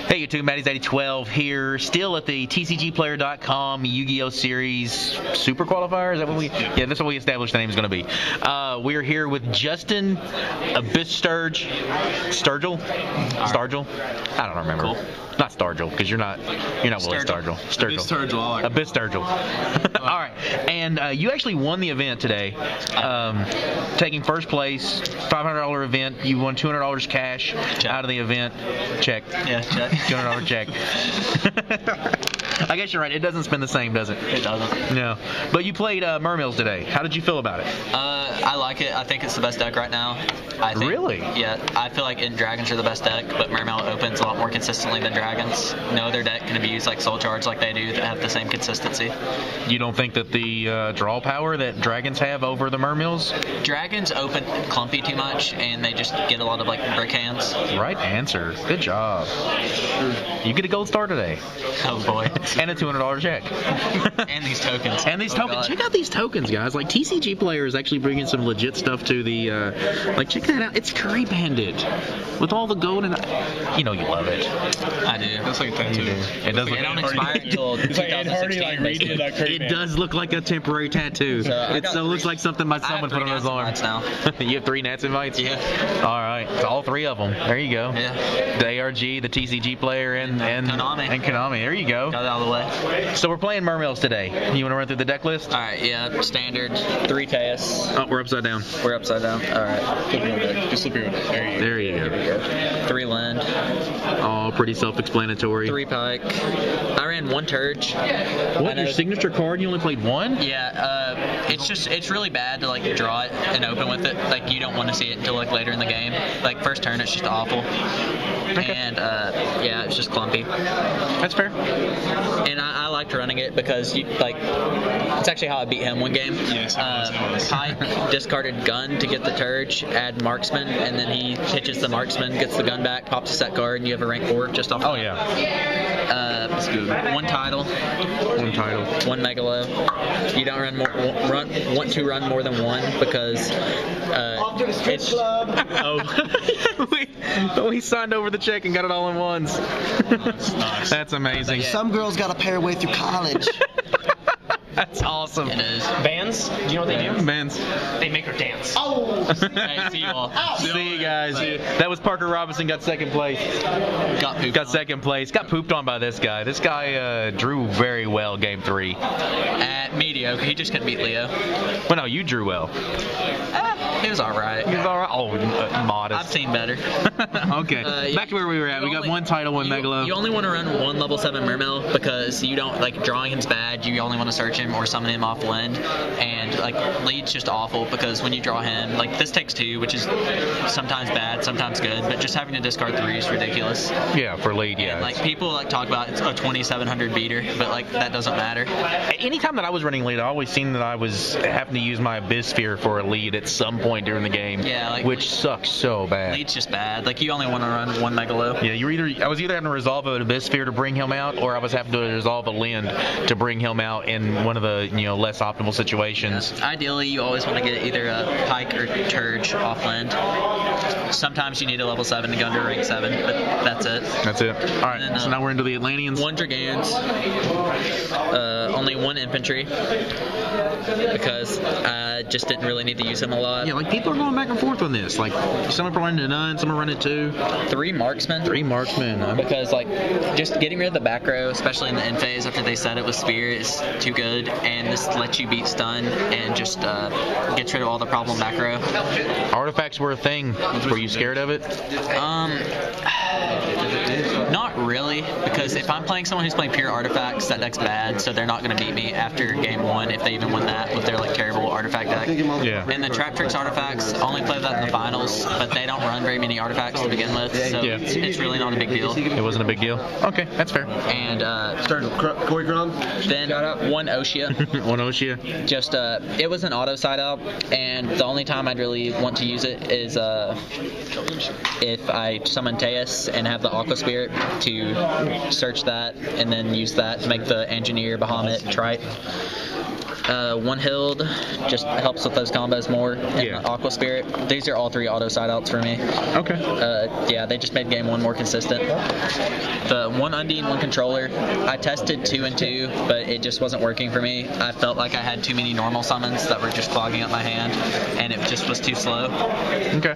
Hey YouTube, Matty's8012 here, still at the TCGPlayer.com YuGiOh Series Super Qualifier. Is that what we? Yeah, that's what we established the name is going to be. We're here with Justin Sturgill. I don't remember. Cool. Not Sturgill, because you're not Willie Sturgill. Sturgill. Abyss Sturgill. All right, and you actually won the event today, taking first place. $500 event. You won $200 cash out of the event. Check. Yeah, check. $200 check. I guess you're right. It doesn't spin the same, does it? It doesn't. No. But you played Mermails today. How did you feel about it? I like it. I think it's the best deck right now. Really? Yeah. I feel like Dragons are the best deck, but Mermail opens a lot more consistently than Dragons. No other deck can abuse like Soul Charge like they do that have the same consistency. You don't think that the draw power that Dragons have over the Mermails? Dragons open clumpy too much, and they just get a lot of like brick hands. Right answer. Good job. You get a gold star today. Oh boy. And a $200 check. And these tokens. And these tokens. Check out these tokens, guys. Like TCG Player is actually bringing some legit stuff to the. Like check that out. It's Curry Bandit with all the gold and. You know you love it. I do. That's like a tattoo. It does. It don't expire until 2016. It does look like a temporary tattoo. It looks like something my son would put on his arm. Now. You have 3 Nats invites? Yeah. All right. It's all 3 of them. There you go. Yeah. The ARG, the TCG Player, and Konami. There you go. Got it out of the way. So we're playing Mermails today. You want to run through the deck list? All right. Yeah. Standard. 3 Teus. Oh, we're upside down. We're upside down. All right. Just flip your deck. There you go. 3 Land. All pretty self-explanatory. 3 Pike. I ran 1 Turge. What? Your signature card? You only played 1? Yeah. It's really bad to like draw it and open with it. Like you don't want to see it until like later in the game. Like first turn, it's just awful. Okay. And yeah, it's just clumpy. That's fair. And I liked running it because it's actually how I beat him one game. Yes. Pike discarded gun to get the Turge, add Marksman, and then he pitches the Marksman, gets the gun back, pops a set card, and you have a rank 4 just off. Oh yeah. That's good. 1 title. 1 title. 1 Megalo. You don't want to run more than 1 because it's. We signed over the check and got it all in ones. Nice. That's amazing. Some girls got to pay her way through college. That's awesome. It is. Bands? Do you know what they do? Bands. They make her dance. Oh! Hey, see you all. See you guys. That was Parker Robinson, got second place. Got second place. Got pooped on by this guy. This guy drew very well game 3. At mediocre. He just couldn't beat Leo. Well, no, you drew well. He was alright. He was alright. Oh, modest. I've seen better. Okay. Back to where we were at. We got 1 title, 1 Megalo. You only want to run 1 level 7 Mermail because you don't like drawing him's bad. You only want to search him or summon him off land. And like lead's just awful because when you draw him, like this takes 2, which is sometimes bad, sometimes good, but just having to discard 3 is ridiculous. Yeah, for lead, yeah. And, like people like talk about it's a 2700 beater, but like that doesn't matter. Anytime that I was running lead, I always seen that I was having to use my Abyss Sphere for a lead at some point during the game. Yeah, like which sucks so bad. Lead's just bad. Like you only want to run 1 Megalo. Yeah, I was either having to resolve an Abyss Sphere to bring him out, or I was having to resolve a Lind to bring him out in one of the less optimal situations. Yeah. Ideally, you always want to get either a Pike or Turge off land. Sometimes you need a level 7 to go into rank 7, but that's it. That's it. All right. Then, so now we're into the Atlanteans. 1 Dragons. Only 1 infantry because I just didn't really need to use him a lot. Yeah, like people are going back and forth on this. Like some are running to 9, some are running 2. 3 Marksmen. 3 Marksmen. Because like just getting rid of the back row, especially in the end phase after they set it with Spear, is too good, and this lets you beat stun and just gets rid of all the problem back row. Artifacts were a thing. Were you scared of it? Not really, because if I'm playing someone who's playing pure artifacts, that deck's bad, so they're not going to beat me after game 1 if they even win that with their like terrible artifact deck. Yeah. And the Trap Tricks artifacts, only play that in the finals, but they don't run very many artifacts to begin with, so it's really not a big deal. It wasn't a big deal. Okay, that's fair. And Corey Grum. Then 1 Oshia. 1 Oshia. Just it was an auto side out, and the only time I'd really want to use it is if I summon Teus and have the Aqua Spirit to search that, and then use that to make the Engineer, Bahamut, Trite. One Hild just helps with those combos more. And Aqua Spirit. These are all 3 auto side outs for me. Okay. Yeah, they just made game 1 more consistent. The 1 Undine, 1 Controller. I tested 2 and 2, but it just wasn't working for me. I felt like I had too many normal summons that were just clogging up my hand, and it just was too slow. Okay.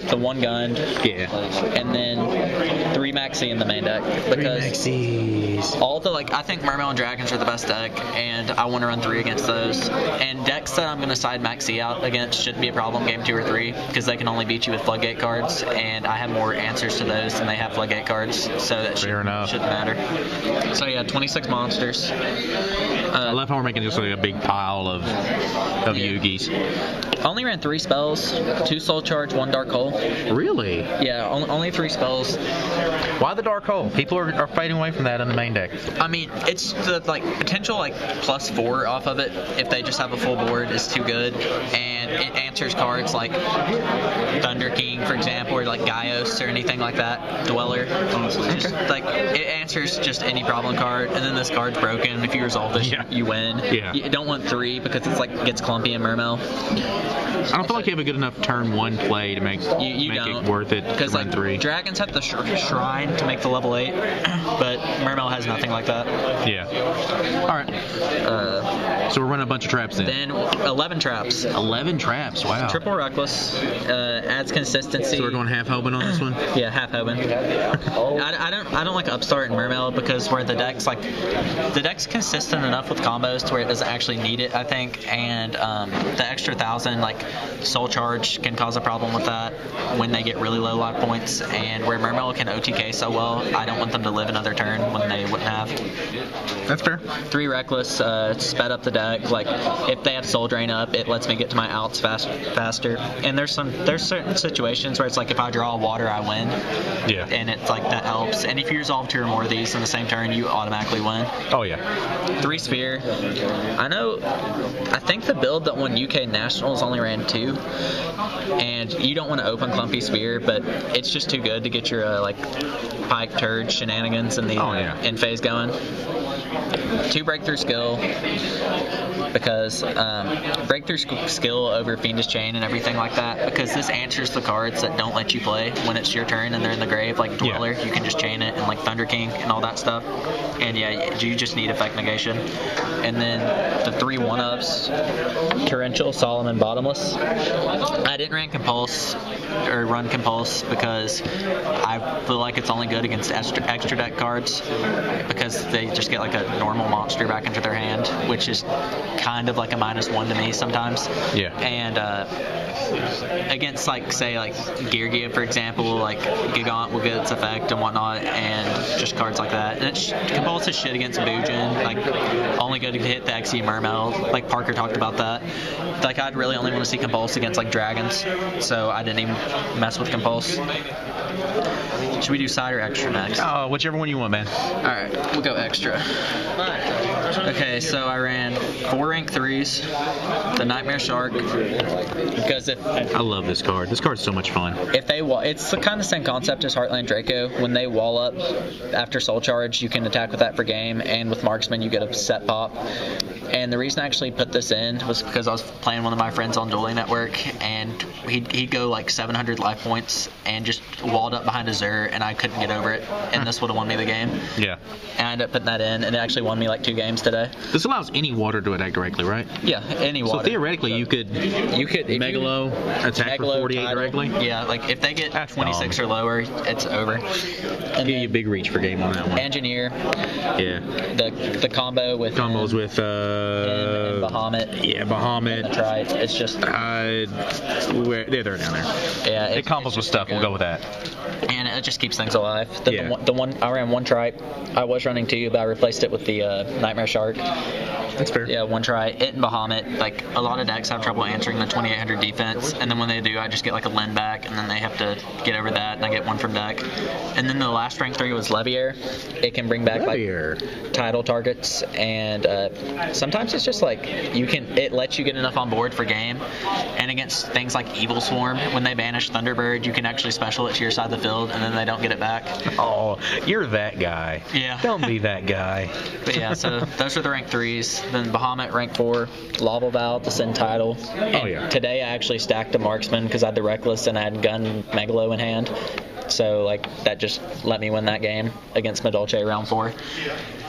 The 1 Gund. Yeah. And then 3 Maxi in the main deck. Because all the, I think Mermail and Dragons are the best deck, and I want to run 3 against those. And decks that I'm going to side Maxi out against shouldn't be a problem game 2 or 3, because they can only beat you with Floodgate cards, and I have more answers to those than they have Floodgate cards, so that shouldn't matter. So yeah, 26 monsters. I love how we're making just a big pile of Yugis. I only ran 3 spells, 2 Soul Charge, 1 Dark Hole. Really? Yeah, only 3 spells. Why the Dark Hole? People are fading away from that in the main deck. I mean, it's the potential +4 off of it if they just have a full board is too good, and it answers cards like Thunder King, for example, or YuGiOh or anything like that. Dweller. Just, it answers just any problem card, and then this card's broken. If you resolve this, you win. Yeah. You don't want 3 because it's gets clumpy in Mermail. I don't feel like you have a good enough turn 1 play to make it worth it. Because run 3. Dragons have the shrine to make the level 8, but Mermail has nothing like that. Yeah. All right. So we're running a bunch of traps then. Then 11 traps. 11 traps. Wow. Triple Reckless adds consistency. So we're going half Hoban on this one. Yeah, half Hoban. I don't like Upstart and Mermail because where the deck's consistent enough with combos to where it doesn't actually need it, I think, and the extra 1,000 Soul Charge can cause a problem with that when they get really low life points, and where Mermail can OTK so well, I don't want them to live another turn when they wouldn't have. That's fair. 3 Reckless, sped up the deck. If they have Soul Drain up, it lets me get to my outs faster. And there's certain situations where it's if I draw a water, I win. Yeah. And it's that helps. And if you resolve 2 or more of these in the same turn, you automatically win. Oh yeah. 3 Sphere. I think the build that won UK Nationals only ran 2, and you don't want to open Clumpy Sphere, but it's just too good to get your Pike Turd shenanigans in the end phase going. 2 Breakthrough Skill, because Breakthrough Skill over Fiendish Chain and everything like that, because this answers the cards that don't let you play when it's your turn and they're in the grave, like Dweller. You can just chain it, and Thunder King and all that stuff. And yeah, you just need effect negation. And then the 3 1-ups, Torrential, Solemn, and Bottomless. I didn't run Compulse because I feel like it's only good against extra deck cards, because they just get a normal monster back into their hand, which is kind of a -1 to me sometimes. Yeah. And against say Gear, for example, Gigant will get its effect and whatnot, and just cards like that. And Compulse is shit against Boojin, only good to hit the XE Mermail. Parker talked about that. I'd really only want to see Compulse against Dragons, so I didn't even mess with Compulse. Should we do side or extra next? Oh, whichever one you want, man. Alright, we'll go extra. Okay, so I ran 4 rank 3s, the Nightmare Shark, because I love this card. This card's so much fun. If they it's the kind of same concept as Heartland Draco. When they wall up after Soul Charge, you can attack with that for game, and with Marksman you get a set pop. And the reason I actually put this in was because I was playing one of my friends on Dueling Network, and he'd go 700 life points and just walled up behind a Zur, and I couldn't get over it, and this would have won me the game. Yeah. And I ended up putting that in, and it actually won me 2 games today. This allows any water to attack directly, right? Yeah, any water. So theoretically, you could Megalo attack for 48 directly? Yeah, if they get 26 or lower, it's over. And give you a big reach for game on that one. Engineer. Yeah. The combo with combos with and Bahamut. Yeah, Bahamut. And the Trite. It's just they're down there. Yeah, it combos with stuff. We'll go with that. And it just keeps things alive. The one I ran 1 Trite. I was running 2, but I replaced it with the Nightmare Shark. That's fair. Yeah, 1 Trite. It and Bahamut. A lot of decks have trouble answering the 2800 defense, and then when they do, I just get a Lend back, and then they have to get over that, and I get 1 from deck. And then the last rank 3 was Levier. It can bring back title targets, and sometimes it's just it lets you get enough on board for game. And against things like Evil Swarm, when they banish Thunderbird, you can actually special it to your side of the field and then they don't get it back. Oh, you're that guy. Yeah. Don't be that guy. But yeah, so those are the rank 3s. Then Bahamut, rank 4. Lava Valve, the Sin title. Oh, yeah. Today I actually stacked a marksman because I had the Reckless and I had Gun Megalo in hand. So, like, that just let me win that game against Madolche round 4.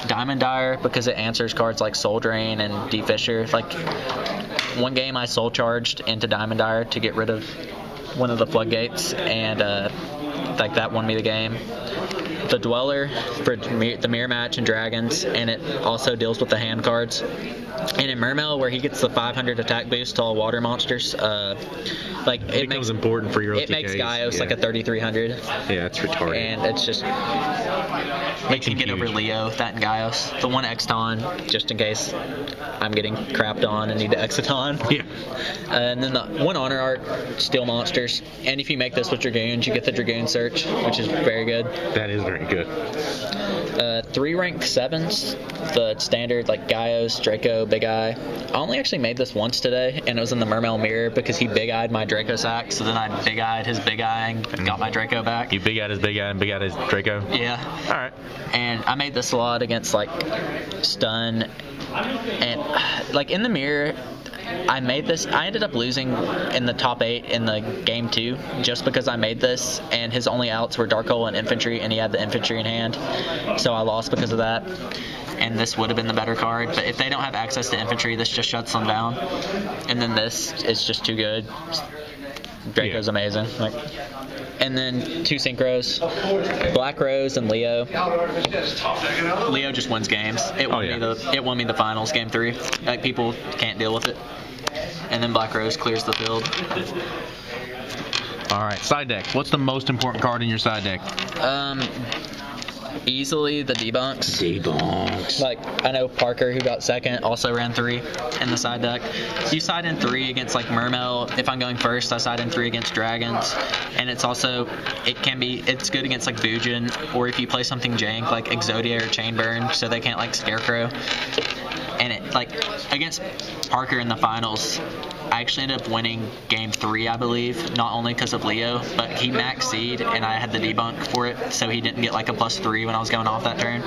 Diamond Dire, because it answers cards like Soul Drain and Deep Fissure. Like, one game I soul charged into Diamond Dire to get rid of one of the floodgates, and, like, that won me the game. The Dweller for the mirror match and dragons, and it also deals with the hand cards. And in Mermail, where he gets the 500 attack boost to all water monsters, like it becomes important for your It makes YuGiOh like a 3300. Yeah, it's retarded. And it's just you can get over Leo, that and YuGiOh. The one Exton, just in case I'm getting crapped on and need to Exiton. Yeah. And then the one Honor Art, Steel Monsters. And if you make this with Dragoons, you get the Dragoon Search, which is very good. That is very good. 3 ranked 7s, the standard like YuGiOhs, Draco, Big Eye. I only actually made this once today, and it was in the Mermail mirror because he Big Eyed my Draco sack, so then I Big Eyed his Big Eye and got my Draco back. You Big Eyed his Big Eye and Big Eyed his Draco? Yeah. Alright. And I made this a lot against like Stun, and like in the mirror, I made this. I ended up losing in the top 8 in the game 2 just because I made this, and his only outs were Dark Hole and Infantry, and he had the Infantry in hand, so I lost because of that. And this would have been the better card, but if they don't have access to Infantry, this just shuts them down. And then this is just too good. Draco's amazing. Like, and then 2 Synchros, Black Rose and Leo. Leo just wins games. It won me the finals, game 3. Like, people can't deal with it. And then Black Rose clears the field. All right, side deck. What's the most important card in your side deck? Easily the debunks. Debunks. Like, I know Parker, who got second, also ran 3 in the side deck. You side in 3 against like Mermail. If I'm going first, I side in 3 against dragons. And it's also, it's good against like Bujin, or if you play something jank like Exodia or Chainburn, so they can't like Scarecrow. And it, like, against Parker in the finals, I actually ended up winning game 3, I believe, not only because of Leo, but he maxed seed and I had the debunk for it, so he didn't get like a +3 when I was going off that turn.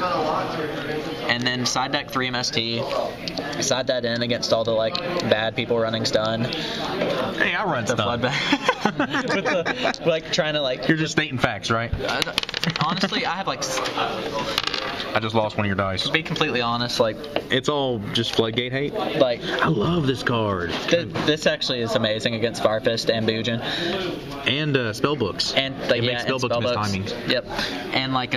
And then side deck 3 MST, side that in against all the like bad people running stun. Hey, I run stun. With the, like, trying to like. You're just stating facts, right? Honestly, I have like. I just lost one of your dice. To be completely honest, like. It's all just floodgate hate? Like. I love this card. This actually is amazing against Firefist and Bujin. And spellbooks. And like, it makes spellbooks miss timing. Yep. And like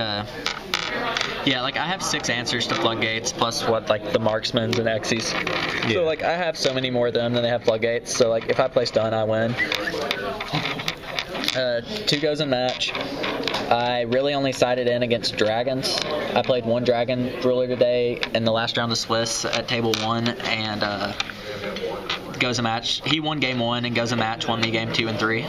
yeah, like I have 6 answers to floodgates plus what like the marksmans and Xyz. Yeah. So like I have so many more of them than they have floodgates. So like if I play stun, I win. 2 goes in match. I really only sided in against dragons. I played 1 dragon ruler today in the last round of Swiss at table 1, and goes a match. He won game 1 and goes a match, won me game 2 and 3.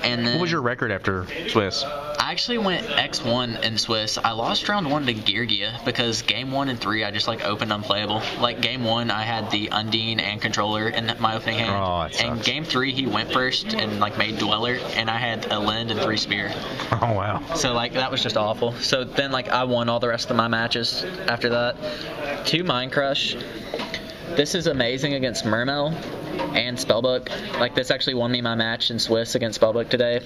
And then, what was your record after Swiss? I actually went X1 in Swiss. I lost round 1 to Geargia because game 1 and 3 I just like opened unplayable. Like game 1 I had the Undine and Controller in my opening hand. Oh, that sucks. And game 3 he went first and like made Dweller, and I had a Lind and 3 Spear. Oh wow. So like that was just awful. So then like I won all the rest of my matches after that. 2 Mind Crush. This is amazing against Mermail and Spellbook. Like, this actually won me my match in Swiss against Spellbook today.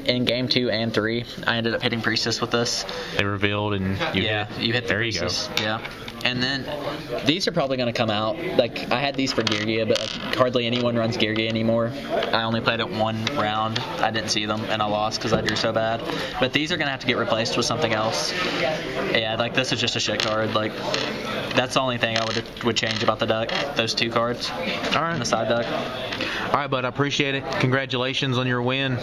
In game 2 and 3, I ended up hitting Priestess with this. They revealed and you hit. You hit the there Priestess. You go. Yeah. And then these are probably going to come out. Like, I had these for Geargia, but like, hardly anyone runs Geargia anymore. I only played it 1 round. I didn't see them, and I lost because I drew so bad. But these are going to have to get replaced with something else. Yeah, like, this is just a shit card. Like, that's the only thing I would change about the deck. Those 2 cards. All right. In the side deck. All right, bud. I appreciate it. Congratulations on your win.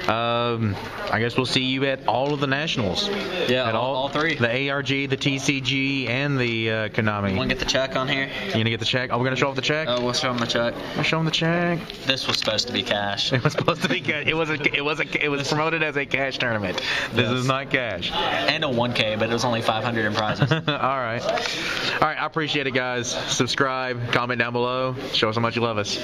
I guess we'll see you at all of the nationals. Yeah, at all 3. The ARG, the TCG, and the Konami. Want to get the check on here? You gonna get the check? Oh, we're gonna show off the check. Oh, we'll show them the check. We'll show them the check. This was supposed to be cash. It was supposed to be cash. It was promoted as a cash tournament. This is not cash. And a 1K, but it was only 500 in prizes. All right. I appreciate it, guys. Subscribe, comment down below. Show us how much you love us.